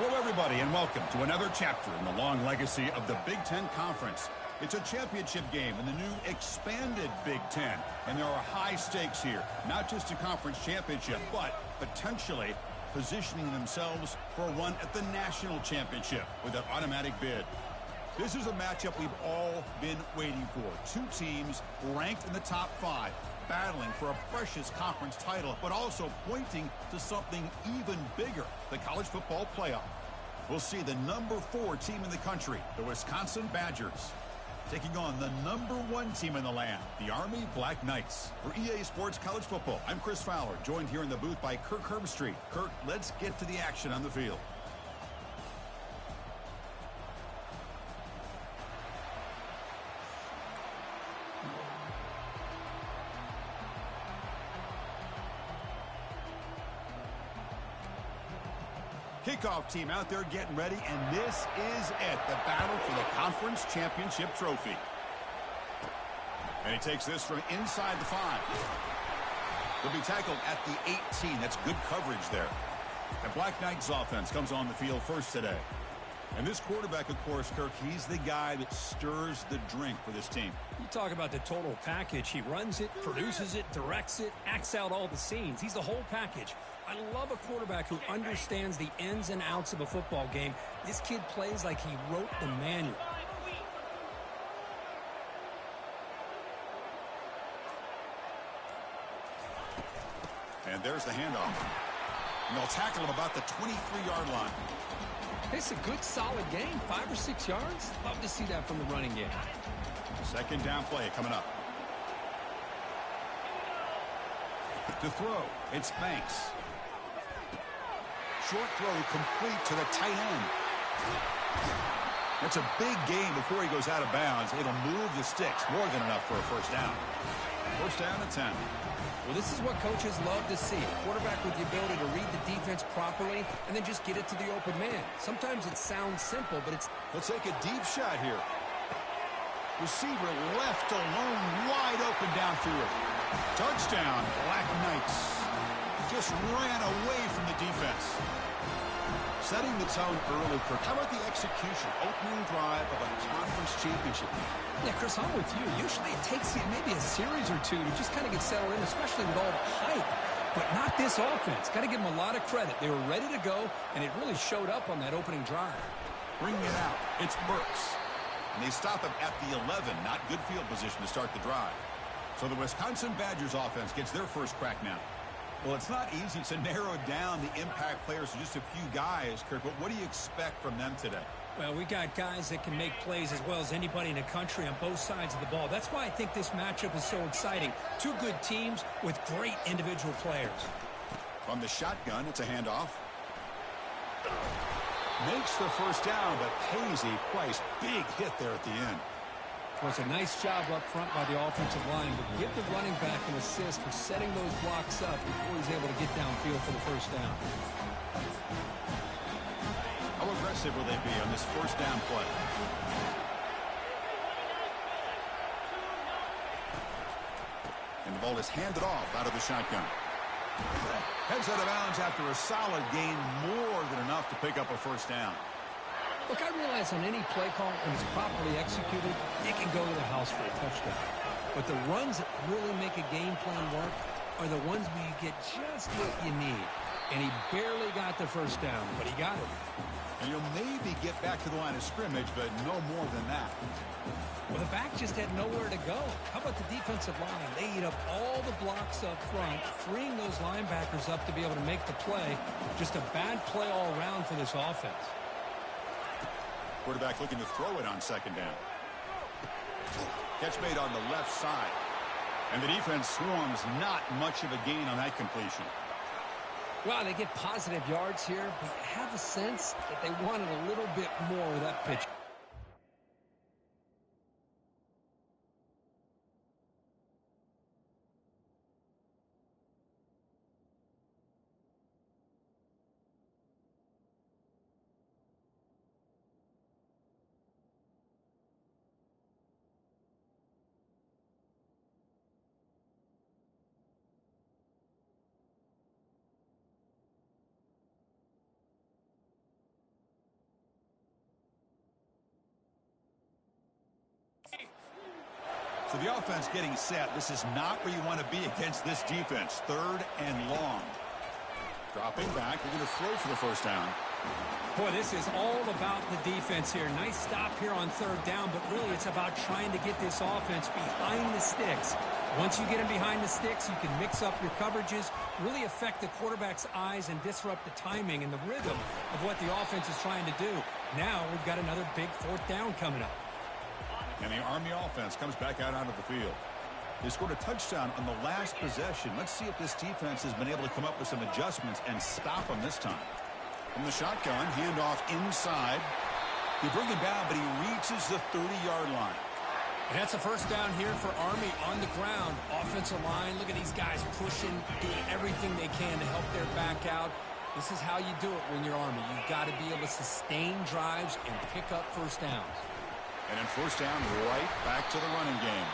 Hello, everybody, and welcome to another chapter in the long legacy of the Big Ten Conference. It's a championship game in the new expanded Big Ten, and there are high stakes here, not just a conference championship, but potentially positioning themselves for a run at the national championship with an automatic bid. This is a matchup we've all been waiting for. Two teams ranked in the top 5, battling for a precious conference title, but also pointing to something even bigger, the college football playoff. We'll see the number 4 team in the country, the Wisconsin Badgers, taking on the number 1 team in the land, the Army Black Knights. For EA Sports College Football, I'm Chris Fowler, joined here in the booth by Kirk Herbstreit. Kirk, let's get to the action on the field. Kickoff team out there getting ready, and this is it, the battle for the conference championship trophy. And he takes this from inside the 5. He'll be tackled at the 18. That's good coverage there. The Black Knights offense comes on the field first today. And this quarterback, of course, Kirk, he's the guy that stirs the drink for this team. You talk about the total package. He runs it, produces it, directs it, acts out all the scenes. He's the whole package. I love a quarterback who understands the ins and outs of a football game. This kid plays like he wrote the manual. And there's the handoff. And they'll tackle him about the 23-yard line. It's a good, solid game. 5 or 6 yards. Love to see that from the running game. Second down play coming up. To throw, it's Banks. Short throw complete to the tight end. That's a big gain before he goes out of bounds. It'll move the sticks, more than enough for a first down. First down at 10. Well, this is what coaches love to see. A quarterback with the ability to read the defense properly and then just get it to the open man. Sometimes it sounds simple, but it's... Let's take a deep shot here. Receiver left alone, wide open downfield. Touchdown, Black Knights. Just ran away from the defense. Setting the tone early, Kirk. How about the execution? Opening drive of a conference championship. Yeah, Chris, I'm with you. Usually it takes you maybe a series or two to just kind of get settled in, especially with all the hype. But not this offense. Got to give them a lot of credit. They were ready to go, and it really showed up on that opening drive. Bringing it out, it's Burks. And they stop him at the 11. Not good field position to start the drive. So the Wisconsin Badgers offense gets their first crack now. Well, it's not easy to narrow down the impact players to just a few guys, Kirk, but what do you expect from them today? Well, we got guys that can make plays as well as anybody in the country on both sides of the ball. That's why I think this matchup is so exciting. Two good teams with great individual players. From the shotgun, it's a handoff. Makes the first down, but pays a price. Big hit there at the end. Well, it's a nice job up front by the offensive line, but give the running back an assist for setting those blocks up before he's able to get downfield for the first down. How aggressive will they be on this first down play? And the ball is handed off out of the shotgun. Heads out of bounds after a solid gain, more than enough to pick up a first down. Look, I realize on any play call, when it's properly executed, it can go to the house for a touchdown. But the runs that really make a game plan work are the ones where you get just what you need. And he barely got the first down, but he got it. And you'll maybe get back to the line of scrimmage, but no more than that. Well, the back just had nowhere to go. How about the defensive line? They eat up all the blocks up front, freeing those linebackers up to be able to make the play. Just a bad play all around for this offense. Quarterback looking to throw it on second down. Catch made on the left side. And the defense swarms, not much of a gain on that completion. Well, they get positive yards here, but you have a sense that they wanted a little bit more with that pitch. So the offense getting set. This is not where you want to be against this defense. 3rd and long. Dropping back. We're going to throw for the first down. Boy, this is all about the defense here. Nice stop here on 3rd down, but really it's about trying to get this offense behind the sticks. Once you get them behind the sticks, you can mix up your coverages, really affect the quarterback's eyes and disrupt the timing and the rhythm of what the offense is trying to do. Now we've got another big 4th down coming up. And the Army offense comes back out onto the field. They scored a touchdown on the last possession. Let's see if this defense has been able to come up with some adjustments and stop them this time. From the shotgun, handoff inside. They bring him down, but he reaches the 30-yard line. And that's a first down here for Army on the ground. Offensive line, look at these guys pushing, doing everything they can to help their back out. This is how you do it when you're Army. You've got to be able to sustain drives and pick up first downs. And then first down, right back to the running game.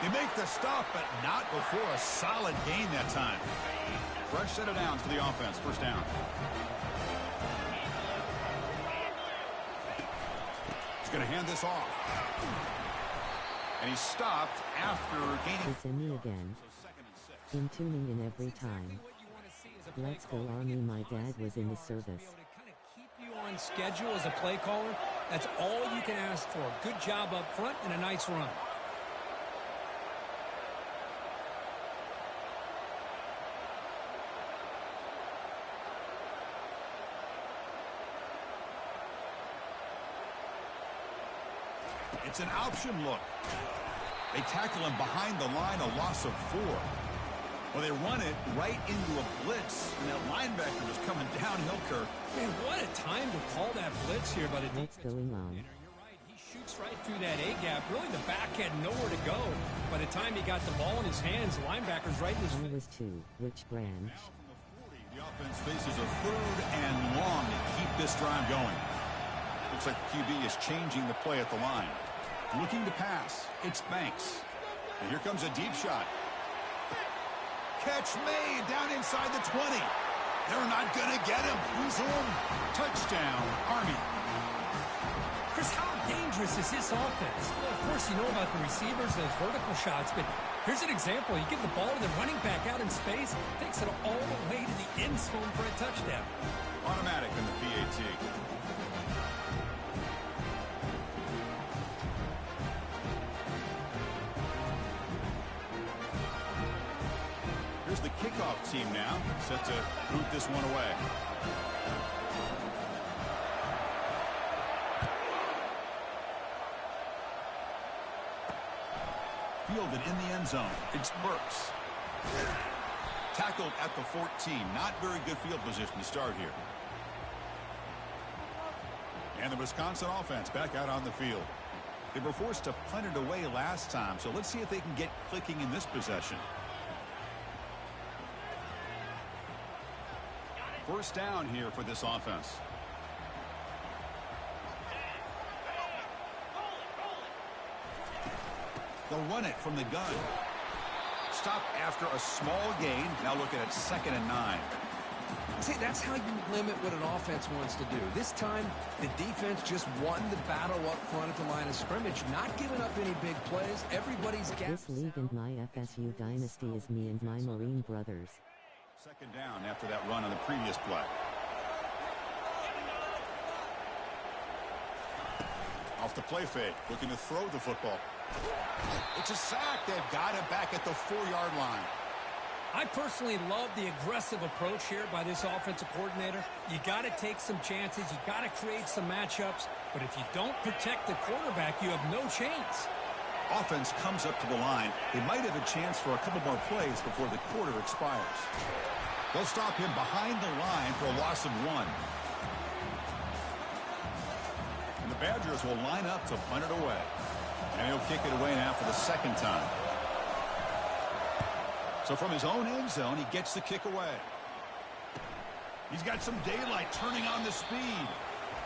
They make the stop, but not before a solid gain that time. Fresh set of downs for the offense. First down. He's going to hand this off. And he stopped after gaining. It's me again. In tuning in every time. Let's go Army. My dad was in the service. Keep you on schedule as a play caller. That's all you can ask for. Good job up front and a nice run. It's an option look. They tackle him behind the line, a loss of 4. Well, they run it right into a blitz, and that linebacker was coming downhill, Kirk. Man, what a time to call that blitz here by the defense. What's going on? You're right. He shoots right through that A-gap. Really, the back had nowhere to go. By the time he got the ball in his hands, the linebacker's right in his face. I was 2. Which branch? Now from the 40, the offense faces a 3rd and long to keep this drive going. Looks like the QB is changing the play at the line. Looking to pass. It's Banks. And here comes a deep shot. Catch made down inside the 20. They're not going to get him. He's in. Touchdown, Army. Chris, how dangerous is this offense? Well, of course, you know about the receivers, those vertical shots, but here's an example. You give the ball to the running back out in space, takes it all the way to the end zone for a touchdown. Automatic in the PAT. Here's the kickoff team now, set to boot this one away. Fielded in the end zone. It's Burks. Tackled at the 14. Not very good field position to start here. And the Wisconsin offense back out on the field. They were forced to punt it away last time, so let's see if they can get clicking in this possession. First down here for this offense. They'll run it from the gun. Stop after a small gain. Now looking at 2nd and 9. See, that's how you limit what an offense wants to do. This time, the defense just won the battle up front at the line of scrimmage, not giving up any big plays. Everybody's got This league and my FSU dynasty is me and my Marine brothers. 2nd down after that run on the previous play. Off the play fake, looking to throw the football. It's a sack. They've got it back at the 4-yard line. I personally love the aggressive approach here by this offensive coordinator. You got to take some chances. You got to create some matchups. But if you don't protect the quarterback, you have no chance. Offense comes up to the line. They might have a chance for a couple more plays before the quarter expires. They'll stop him behind the line for a loss of 1. And the Badgers will line up to punt it away. And he'll kick it away now for the 2nd time. So from his own end zone, he gets the kick away. He's got some daylight turning on the speed.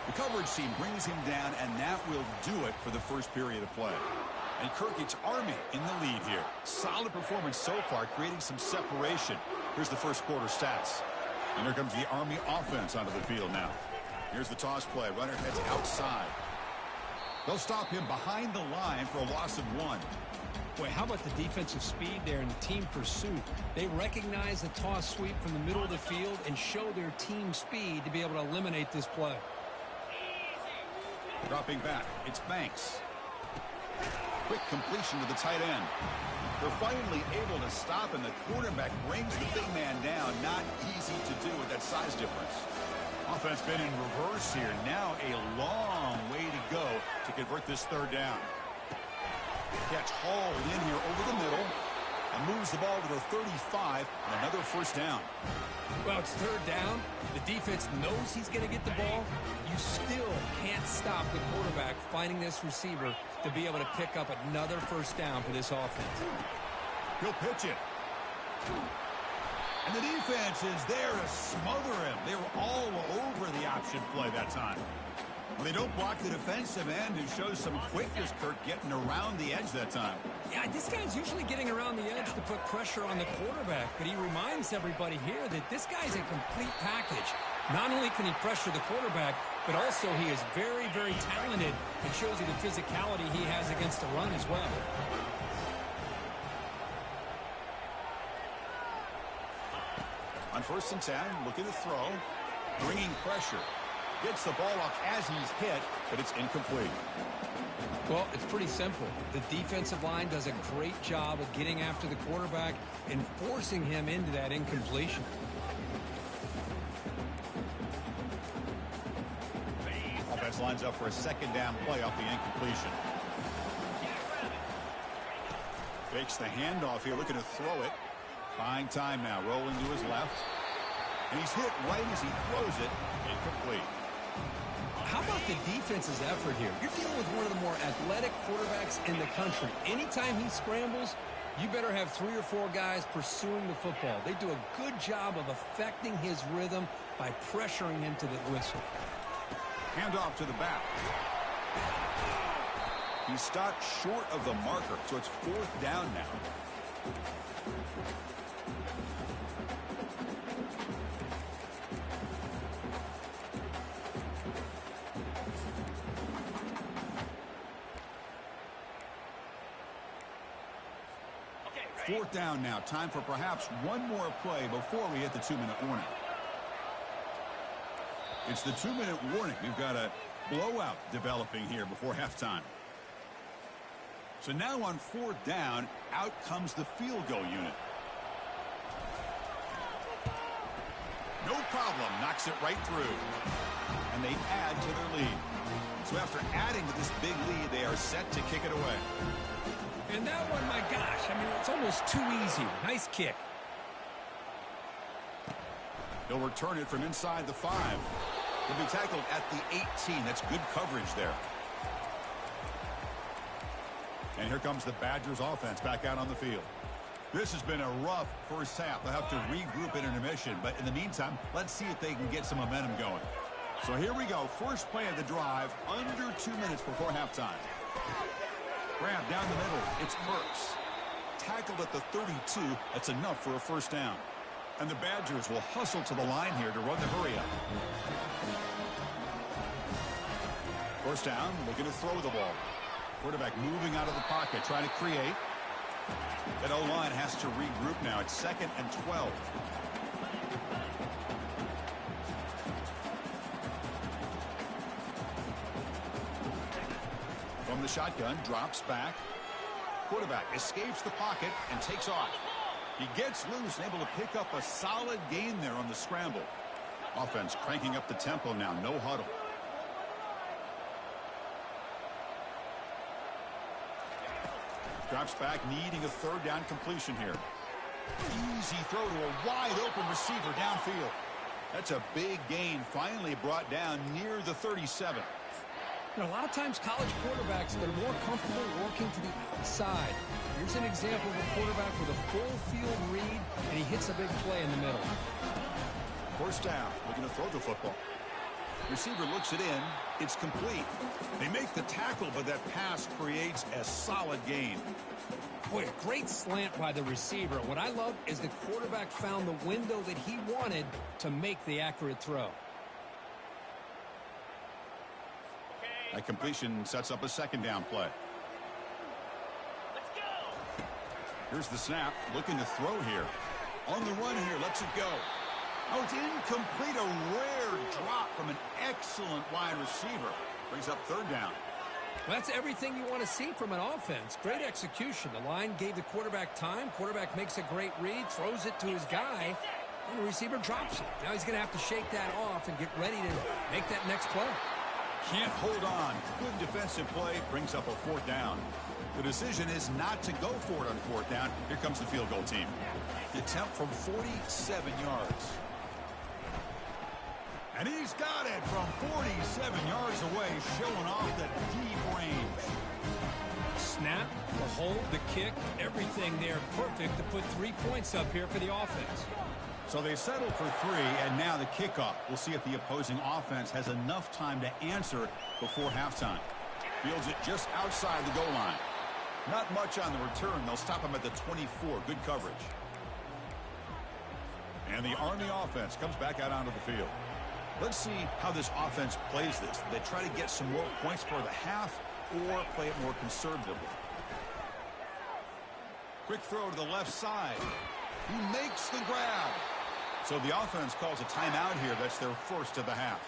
The coverage team brings him down, and that will do it for the first period of play. And Kirk, it's Army in the lead here. Solid performance so far, creating some separation. Here's the first quarter stats. And here comes the Army offense onto the field now. Here's the toss play. Runner heads outside. They'll stop him behind the line for a loss of 1. Boy, how about the defensive speed there and the team pursuit? They recognize the toss sweep from the middle of the field and show their team speed to be able to eliminate this play. Dropping back, it's Banks. Quick completion to the tight end. They're finally able to stop, and the quarterback brings the big man down. Not easy to do with that size difference. Offense been in reverse here. Now a long way to go to convert this third down. Catch hauled in here over the middle and moves the ball to the 35 and another first down. Well, it's third down. The defense knows he's going to get the ball. You still can't stop the quarterback finding this receiver to be able to pick up another first down for this offense. He'll pitch it. And the defense is there to smother him. They were all over the option play that time. Well, they don't block the defensive end, who shows some quickness, Kirk, getting around the edge that time. Yeah, this guy's usually getting around the edge to put pressure on the quarterback, but he reminds everybody here that this guy's a complete package. Not only can he pressure the quarterback, but also he is very, very talented and shows you the physicality he has against the run as well. On 1st and 10, looking to throw, bringing pressure. Gets the ball off as he's hit, but it's incomplete. Well, it's pretty simple. The defensive line does a great job of getting after the quarterback and forcing him into that incompletion. Offense lines up for a second down play off the incompletion. Fakes the handoff here, looking to throw it. Buying time now, rolling to his left. And he's hit right as he throws it. Incomplete. How about the defense's effort here? You're dealing with one of the more athletic quarterbacks in the country. Anytime he scrambles, you better have 3 or 4 guys pursuing the football. They do a good job of affecting his rhythm by pressuring him to the whistle. Handoff to the back. He's stopped short of the marker, so it's 4th down now. Fourth down now. Time for perhaps one more play before we hit the 2-minute warning. It's the 2-minute warning. We've got a blowout developing here before halftime. So now on 4th down, out comes the field goal unit. No problem. Knocks it right through. And they add to their lead. So after adding to this big lead, they are set to kick it away. And that one, my gosh, I mean, it's almost too easy. Nice kick. He'll return it from inside the 5. He'll be tackled at the 18. That's good coverage there. And here comes the Badgers offense back out on the field. This has been a rough first half. They'll have to regroup in intermission. But in the meantime, let's see if they can get some momentum going. So here we go. First play of the drive, under 2 minutes before halftime. Grab down the middle. It's Burks. Tackled at the 32. That's enough for a first down. And the Badgers will hustle to the line here to run the hurry up. First down, looking to throw the ball. Quarterback moving out of the pocket, trying to create. That O-line has to regroup now. It's 2nd and 12. From the shotgun, drops back. Quarterback escapes the pocket and takes off. He gets loose and able to pick up a solid gain there on the scramble. Offense cranking up the tempo now, no huddle. Drops back, needing a 3rd down completion here. Easy throw to a wide open receiver downfield. That's a big gain, finally brought down near the 37. You know, a lot of times college quarterbacks, they're more comfortable working to the outside. Here's an example of a quarterback with a full field read, and he hits a big play in the middle. First down, looking to throw the football. Receiver looks it in. It's complete. They make the tackle, but that pass creates a solid gain. Boy, a great slant by the receiver. What I love is the quarterback found the window that he wanted to make the accurate throw. Okay, A completion sets up a second down play. Let's go. Here's the snap. Looking to throw here. On the run here. Lets it go. Oh, it's incomplete. A rare drop from an excellent wide receiver. Brings up third down. Well, that's everything you want to see from an offense. Great execution. The line gave the quarterback time. Quarterback makes a great read, throws it to his guy, and the receiver drops it. Now he's going to have to shake that off and get ready to make that next play. Can't hold on. Good defensive play. Brings up a fourth down. The decision is not to go for it on fourth down. Here comes the field goal team. The attempt from 47 yards. And he's got it from 47 yards away, showing off that deep range. Snap, the hold, the kick, everything there perfect to put 3 points up here for the offense. So they settled for 3, and now the kickoff. We'll see if the opposing offense has enough time to answer before halftime. Fields it just outside the goal line. Not much on the return. They'll stop him at the 24. Good coverage. And the Army offense comes back out onto the field. Let's see how this offense plays this. They try to get some more points for the half or play it more conservatively. Quick throw to the left side. He makes the grab. So the offense calls a timeout here. That's their first of the half.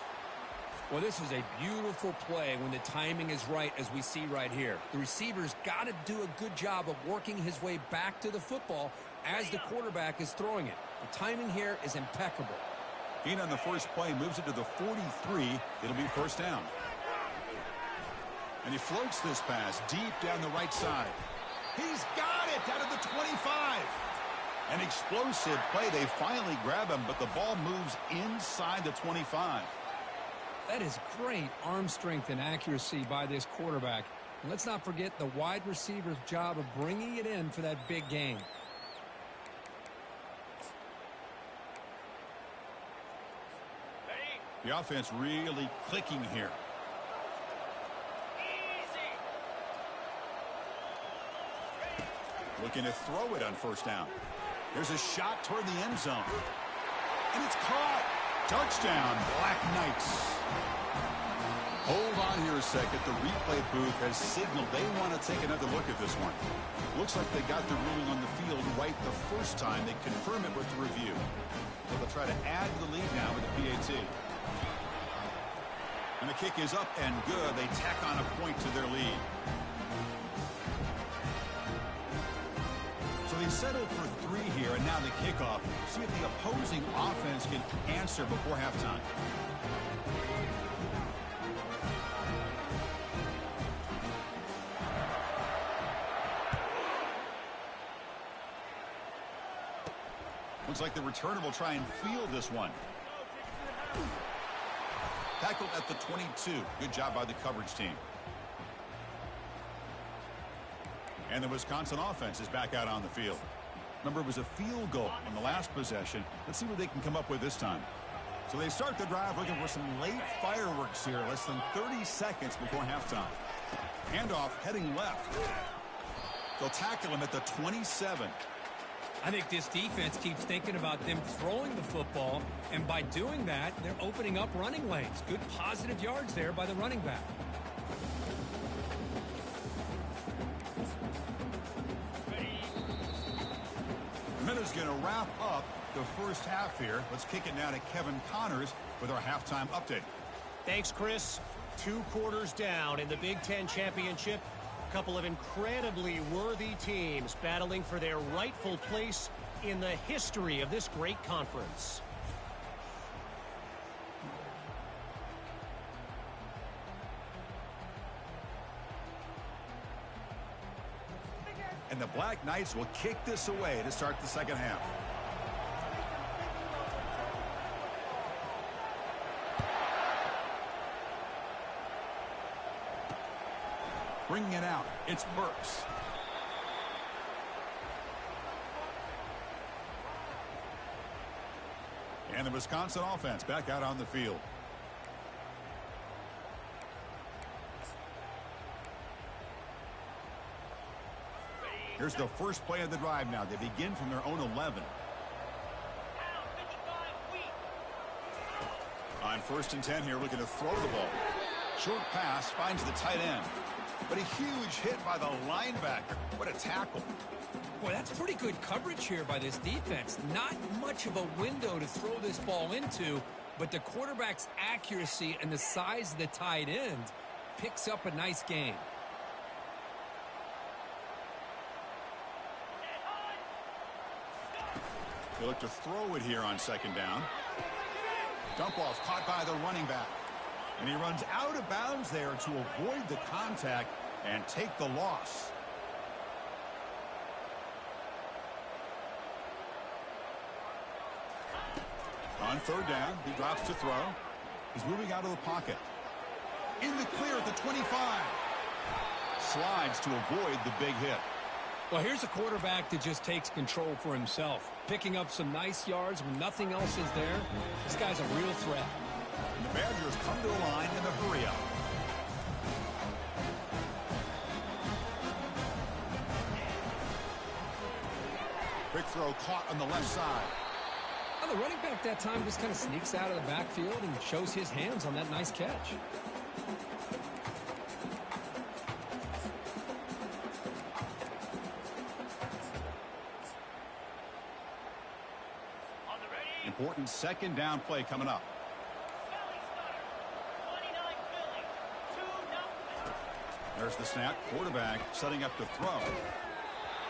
Well, this is a beautiful play when the timing is right, as we see right here. The receiver's got to do a good job of working his way back to the football as the quarterback is throwing it. The timing here is impeccable. Gain on the first play, moves it to the 43. It'll be first down. And he floats this pass deep down the right side. He's got it out of the 25. An explosive play. They finally grab him, but the ball moves inside the 25. That is great arm strength and accuracy by this quarterback. And let's not forget the wide receiver's job of bringing it in for that big gain. The offense really clicking here. Looking to throw it on first down. There's a shot toward the end zone. And it's caught. Touchdown, Black Knights. Hold on here a second. The replay booth has signaled they want to take another look at this one. Looks like they got the ruling on the field right the first time. They confirm it with the review. So they'll try to add to the lead now with the PAT. And the kick is up and good. They tack on a point to their lead. So they settled for 3 here, and now the kickoff. See if the opposing offense can answer before halftime. Looks like the returner will try and field this one. Tackled at the 22. Good job by the coverage team. And the Wisconsin offense is back out on the field. Remember, it was a field goal on the last possession. Let's see what they can come up with this time. So they start the drive looking for some late fireworks here. Less than 30 seconds before halftime. Handoff heading left. They'll tackle him at the 27. I think this defense keeps thinking about them throwing the football, and by doing that, they're opening up running lanes. Good positive yards there by the running back. The minute's going to wrap up the first half here. Let's kick it now to Kevin Connors with our halftime update. Thanks, Chris. 2 quarters down in the Big Ten Championship. A couple of incredibly worthy teams battling for their rightful place in the history of this great conference. And the Black Knights will kick this away to start the second half. Bringing it out, it's Burks. And the Wisconsin offense back out on the field. Here's the first play of the drive now. They begin from their own 11. On 1st and 10 here, looking to throw the ball. Short pass finds the tight end. But a huge hit by the linebacker. What a tackle. Boy, that's pretty good coverage here by this defense. Not much of a window to throw this ball into, but the quarterback's accuracy and the size of the tight end picks up a nice gain. They look to throw it here on second down. Dump off caught by the running back. And he runs out of bounds there to avoid the contact and take the loss. On third down, he drops to throw. He's moving out of the pocket. In the clear at the 25. Slides to avoid the big hit. Well, here's a quarterback that just takes control for himself. Picking up some nice yards when nothing else is there. This guy's a real threat. And the Badgers come to the line in the hurry-up. Quick throw caught on the left side. Well, the running back that time just kind of sneaks out of the backfield and shows his hands on that nice catch. Important second down play coming up. There's the snap. Quarterback setting up to throw.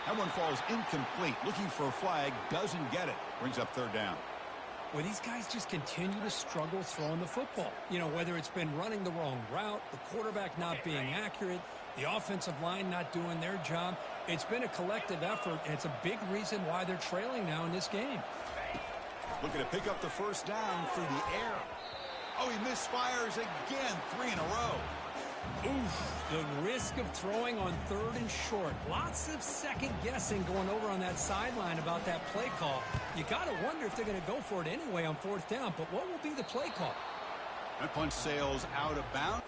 That one falls incomplete. Looking for a flag. Doesn't get it. Brings up third down. Well, these guys just continue to struggle throwing the football. You know, whether it's been running the wrong route, the quarterback not being accurate, the offensive line not doing their job. It's been a collective effort, and it's a big reason why they're trailing now in this game. Looking to pick up the first down through the air. Oh, he misfires again. 3 in a row. Oof, the risk of throwing on third and short. Lots of second guessing going over on that sideline about that play call. You got to wonder if they're going to go for it anyway on fourth down, but what will be the play call? That punch sails out of bounds.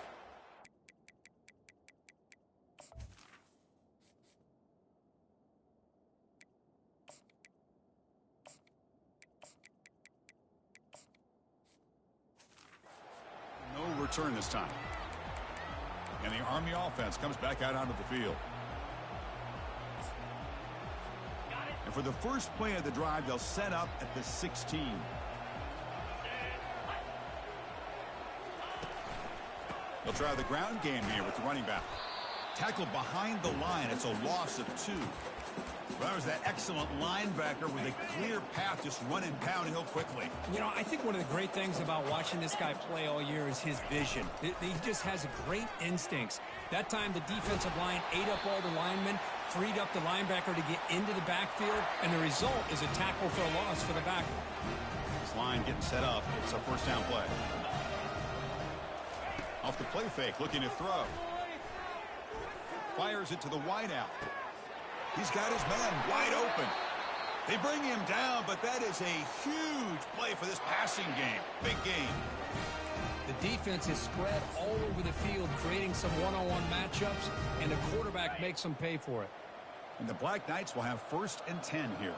No return this time. And the Army offense comes back out onto the field. And for the first play of the drive, they'll set up at the 16. They'll try the ground game here with the running back. Tackled behind the line. It's a loss of 2. Well, that was that excellent linebacker with a clear path just running downhill quickly. You know, I think one of the great things about watching this guy play all year is his vision. He just has great instincts. That time the defensive line ate up all the linemen, freed up the linebacker to get into the backfield, and the result is a tackle for a loss for the backer. This line getting set up. It's a first down play. Off the play fake, looking to throw. Fires it to the wideout. He's got his man wide open. They bring him down, but that is a huge play for this passing game. Big game. The defense is spread all over the field, creating some one-on-one matchups, and the quarterback makes them pay for it. And the Black Knights will have 1st and 10 here.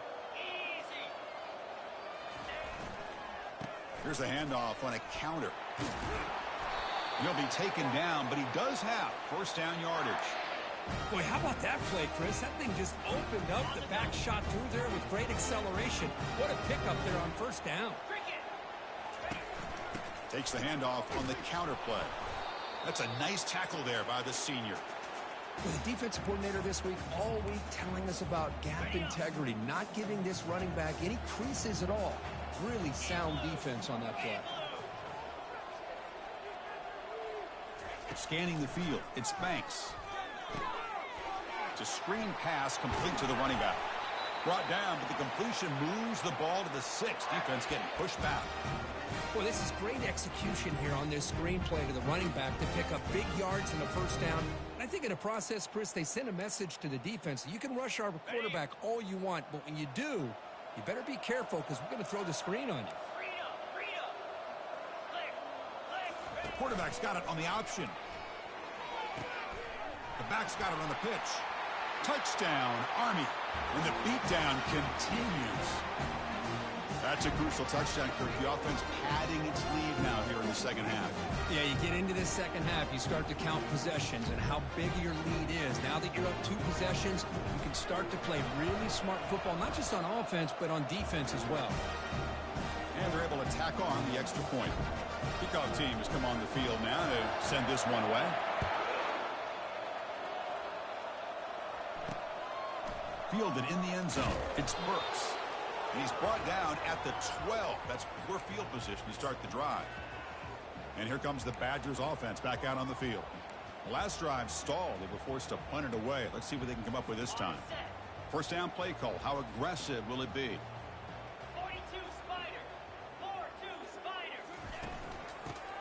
Here's the handoff on a counter. He'll be taken down, but he does have first down yardage. Boy, how about that play, Chris? That thing just opened up. The back shot through there with great acceleration. What a pickup there on first down. Takes the handoff on the counter play. That's a nice tackle there by the senior. Well, the defense coordinator this week, all week, telling us about gap integrity, not giving this running back any creases at all. Really sound defense on that play. Scanning the field, it's Banks. It's a screen pass complete to the running back. Brought down, but the completion moves the ball to the 6. Defense getting pushed back. Well, this is great execution here on this screen play to the running back to pick up big yards in the first down. And I think in the process, Chris, they send a message to the defense. You can rush our quarterback all you want, but when you do, you better be careful because we're going to throw the screen on you. The quarterback's got it on the option. The back's got it on the pitch. Touchdown, Army. And the beatdown continues. That's a crucial touchdown, Kirk. The offense padding its lead now here in the second half. Yeah, you get into this second half, you start to count possessions and how big your lead is. Now that you're up 2 possessions, you can start to play really smart football, not just on offense, but on defense as well. And they're able to tack on the extra point. Kickoff team has come on the field now to send this one away. Fielded in the end zone. It's Burks. And he's brought down at the 12. That's poor field position to start the drive. And here comes the Badgers offense back out on the field. The last drive stalled. They were forced to punt it away. Let's see what they can come up with this time. First down play call. How aggressive will it be? 42 Spider. 4-2 Spider.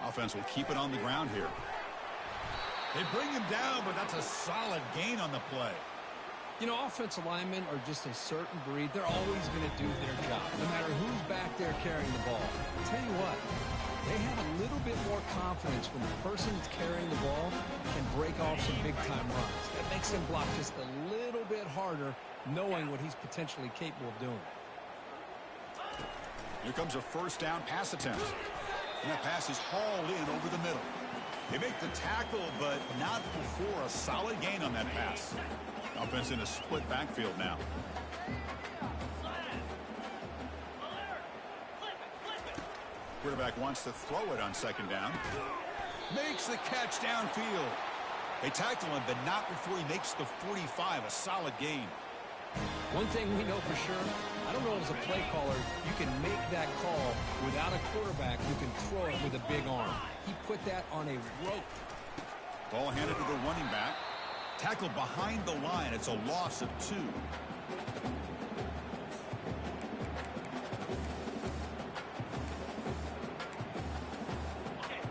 Offense will keep it on the ground here. They bring him down, but that's a solid gain on the play. You know, offensive linemen are just a certain breed. They're always going to do their job, no matter who's back there carrying the ball. I'll tell you what, they have a little bit more confidence when the person that's carrying the ball can break off some big-time runs. That makes them block just a little bit harder, knowing what he's potentially capable of doing. Here comes a first down pass attempt. And that pass is hauled in over the middle. They make the tackle, but not before a solid gain on that pass. Offense in a split backfield now. Quarterback wants to throw it on second down. Makes the catch downfield. They tackle him, but not before he makes the 45, a solid gain. One thing we know for sure, I don't know as a play caller, you can make that call without a quarterback who can throw it with a big arm. He put that on a rope. Ball handed to the running back. Tackled behind the line. It's a loss of 2.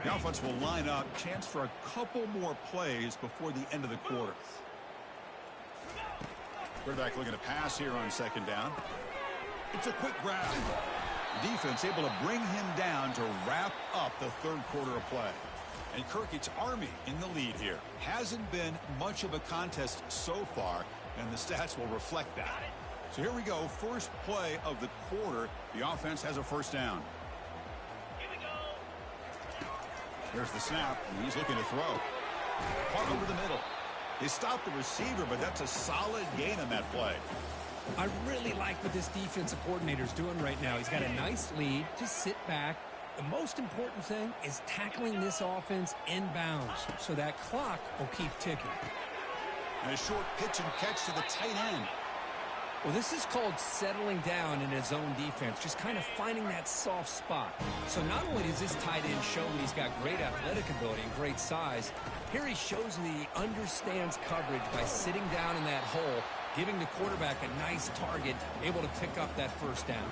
The offense will line up. Chance for a couple more plays before the end of the quarter. Quarterback looking to pass here on second down. It's a quick grab. Defense able to bring him down to wrap up the third quarter of play. And Kirk, it's Army in the lead here. Hasn't been much of a contest so far, and the stats will reflect that. So here we go. First play of the quarter. The offense has a first down. Here we go. There's the snap, and he's looking to throw. Caught over the middle. They stopped the receiver, but that's a solid gain on that play. I really like what this defensive coordinator is doing right now. He's got a nice lead. Just sit back. The most important thing is tackling this offense inbounds so that clock will keep ticking. And a short pitch and catch to the tight end. Well, this is called settling down in his own defense, just kind of finding that soft spot. So not only does this tight end show that he's got great athletic ability and great size, here he shows that he understands coverage by sitting down in that hole, giving the quarterback a nice target, able to pick up that first down.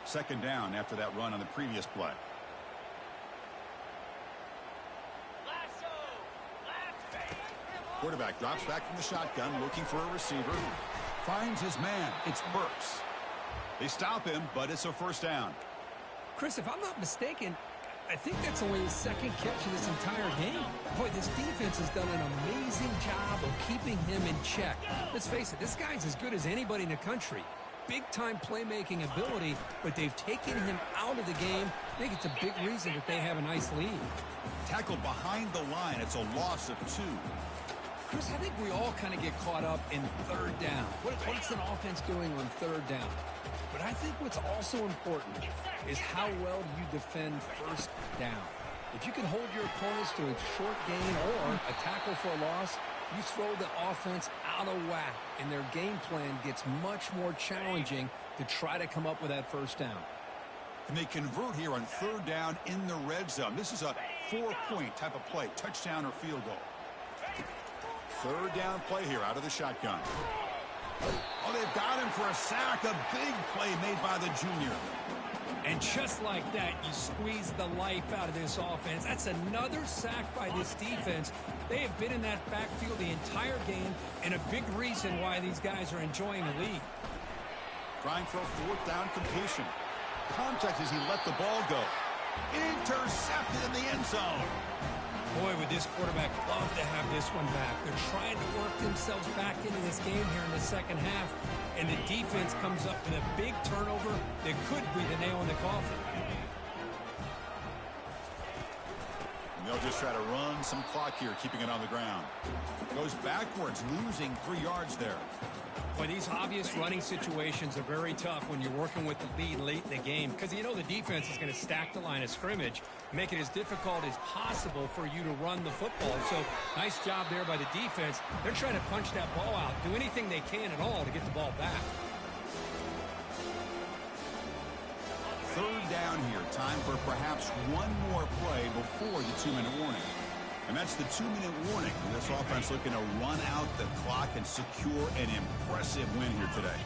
Second down after that run on the previous play. Quarterback drops back from the shotgun, looking for a receiver. Finds his man. It's Burks. They stop him, but it's a first down. Chris, if I'm not mistaken, I think that's only his second catch of this entire game. Boy, this defense has done an amazing job of keeping him in check. Let's face it, this guy's as good as anybody in the country. Big-time playmaking ability, but they've taken him out of the game. I think it's a big reason that they have a nice lead. Tackled behind the line. It's a loss of 2. Chris, I think we all kind of get caught up in third down. What's an offense doing on third down? But I think what's also important is how well you defend first down. If you can hold your opponents to a short gain or a tackle for a loss, you throw the offense out of whack, and their game plan gets much more challenging to try to come up with that first down. And they convert here on third down in the red zone. This is a 4-point type of play, touchdown or field goal. Third down play here out of the shotgun. Oh, they've got him for a sack. A big play made by the junior. And just like that, you squeeze the life out of this offense. That's another sack by this defense. They have been in that backfield the entire game, and a big reason why these guys are enjoying the lead. Trying for a fourth down completion. Contact as he let the ball go. Intercepted in the end zone. Boy, would this quarterback love to have this one back. They're trying to work themselves back into this game here in the second half, and the defense comes up with a big turnover that could be the nail in the coffin. And they'll just try to run some clock here, keeping it on the ground. Goes backwards, losing 3 yards there. Boy, these obvious running situations are very tough when you're working with the lead late in the game because you know the defense is going to stack the line of scrimmage, make it as difficult as possible for you to run the football. So nice job there by the defense. They're trying to punch that ball out, do anything they can at all to get the ball back. Third down here. Time for perhaps one more play before the 2-minute warning. And that's the 2-minute warning. And this offense looking to run out the clock and secure an impressive win here today.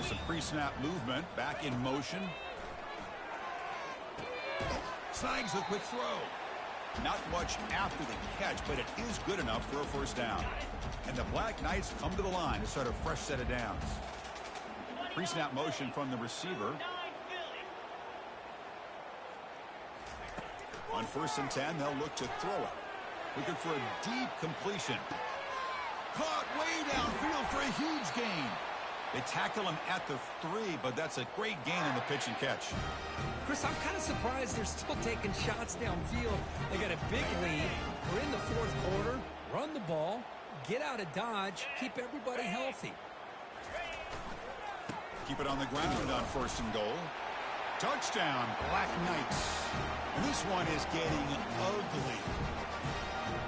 It's a pre-snap movement. Back in motion. Snags the quick throw. Not much after the catch, but it is good enough for a first down. And the Black Knights come to the line to start a fresh set of downs. Pre-snap motion from the receiver. On 1st and 10, they'll look to throw it. Looking for a deep completion. Caught way downfield for a huge gain. They tackle him at the 3, but that's a great gain in the pitch and catch. Chris, I'm kind of surprised they're still taking shots downfield. They got a big lead. We're in the 4th quarter. Run the ball. Get out of Dodge. Keep everybody healthy. Keep it on the ground on 1st and goal. Touchdown, Black Knights. And this one is getting ugly.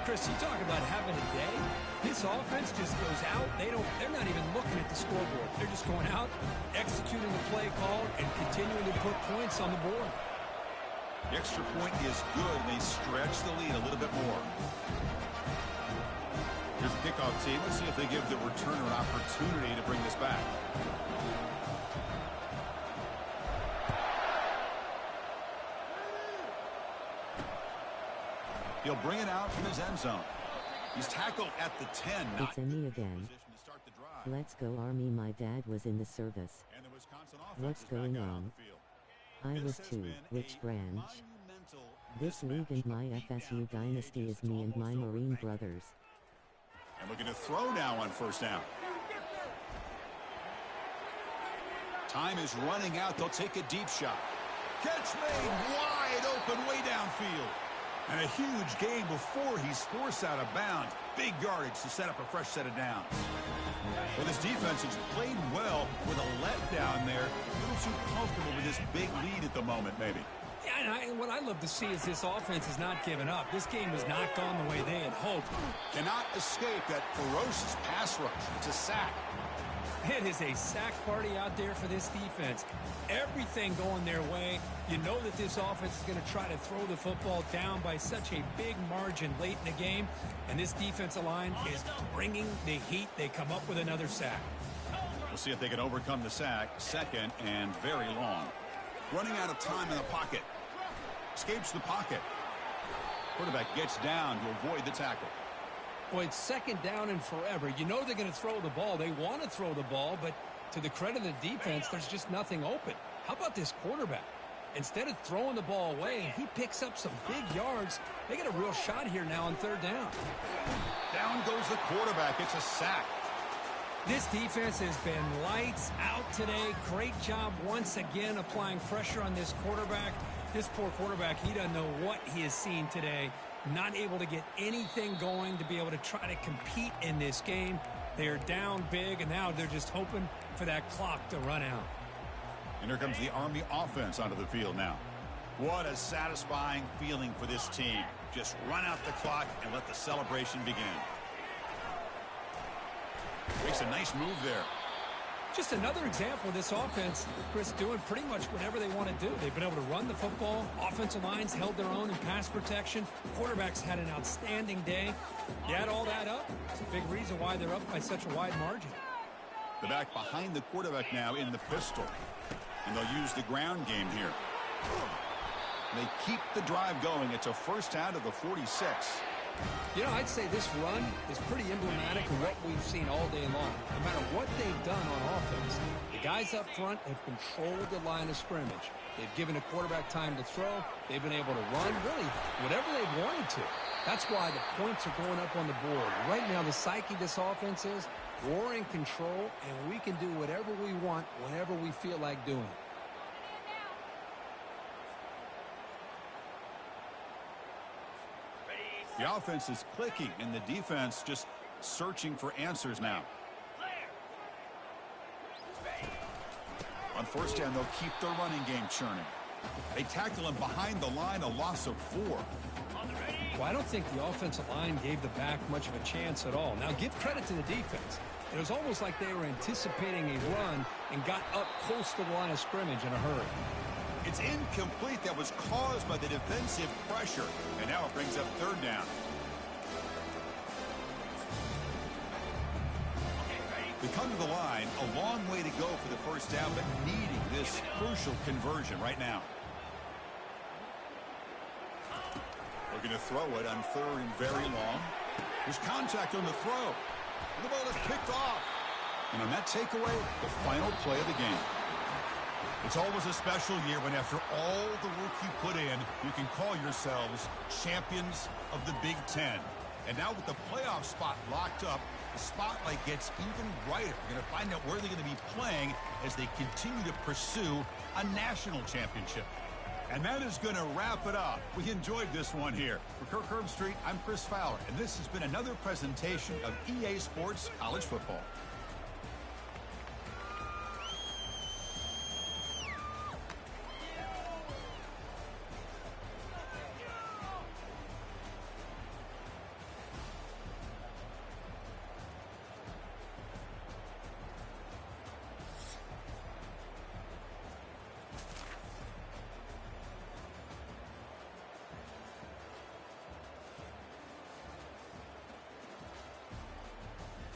Chris, you talk about having a day. This offense just goes out. They're not even looking at the scoreboard. They're just going out, executing the play call, and continuing to put points on the board. The extra point is good, and they stretch the lead a little bit more. Here's the kickoff team. Let's see if they give the returner an opportunity to bring this back. He'll bring it out from his end zone. He's tackled at the 10. It's me again. Let's go Army. My dad was in the service. What's going on? I was too. Which branch? This league and my FSU dynasty is me and my Marine brothers. And looking to throw now on 1st down. Time is running out. They'll take a deep shot. Catch made wide open way downfield. And a huge gain before he's forced out of bounds. Big yardage to set up a fresh set of downs. Well, this defense has played well with a letdown there. A little too comfortable with this big lead at the moment, maybe. Yeah, and what I love to see is this offense is not giving up. This game was not gone the way they had hoped. Cannot escape that ferocious pass rush. It's a sack. It is a sack party out there for this defense. Everything going their way. You know that this offense is going to try to throw the football down by such a big margin late in the game. And this defensive line is bringing the heat. They come up with another sack. We'll see if they can overcome the sack. 2nd and very long. Running out of time in the pocket. Escapes the pocket. Quarterback gets down to avoid the tackle. Boy, it's 2nd down and forever. You know they're going to throw the ball. They want to throw the ball, but to the credit of the defense, there's just nothing open. How about this quarterback? Instead of throwing the ball away, he picks up some big yards. They get a real shot here now on 3rd down. Down goes the quarterback. It's a sack. This defense has been lights out today. Great job once again applying pressure on this quarterback. This poor quarterback, he doesn't know what he has seen today. Not able to get anything going to be able to try to compete in this game. They are down big, and now they're just hoping for that clock to run out. And here comes the Army offense onto the field now. What a satisfying feeling for this team. Just run out the clock and let the celebration begin. Makes a nice move there. Just another example of this offense, Chris, doing pretty much whatever they want to do. They've been able to run the football. Offensive lines held their own in pass protection. Quarterbacks had an outstanding day. You add all that up, it's a big reason why they're up by such a wide margin. The back behind the quarterback now in the pistol. And they'll use the ground game here. They keep the drive going. It's a 1st down to the 46. You know, I'd say this run is pretty emblematic of what we've seen all day long. No matter what they've done on offense, the guys up front have controlled the line of scrimmage. They've given the quarterback time to throw. They've been able to run, really, whatever they've wanted to. That's why the points are going up on the board. Right now, the psyche of this offense is we're in control, and we can do whatever we want whenever we feel like doing it. The offense is clicking, and the defense just searching for answers now. On first down, they'll keep their running game churning. They tackle him behind the line, a loss of 4. Well, I don't think the offensive line gave the back much of a chance at all. Now, give credit to the defense. It was almost like they were anticipating a run and got up close to the line of scrimmage in a hurry. It's incomplete. That was caused by the defensive pressure. And now it brings up third down. We come to the line, a long way to go for the first down, but needing this crucial conversion right now. We're going to throw it on third and very long. There's contact on the throw. The ball is picked off. And on that takeaway, the final play of the game. It's always a special year when after all the work you put in, you can call yourselves champions of the Big Ten. And now with the playoff spot locked up, the spotlight gets even brighter. We're going to find out where they're going to be playing as they continue to pursue a national championship. And that is going to wrap it up. We enjoyed this one here. For Kirk Herbstreit, I'm Chris Fowler, and this has been another presentation of EA Sports College Football.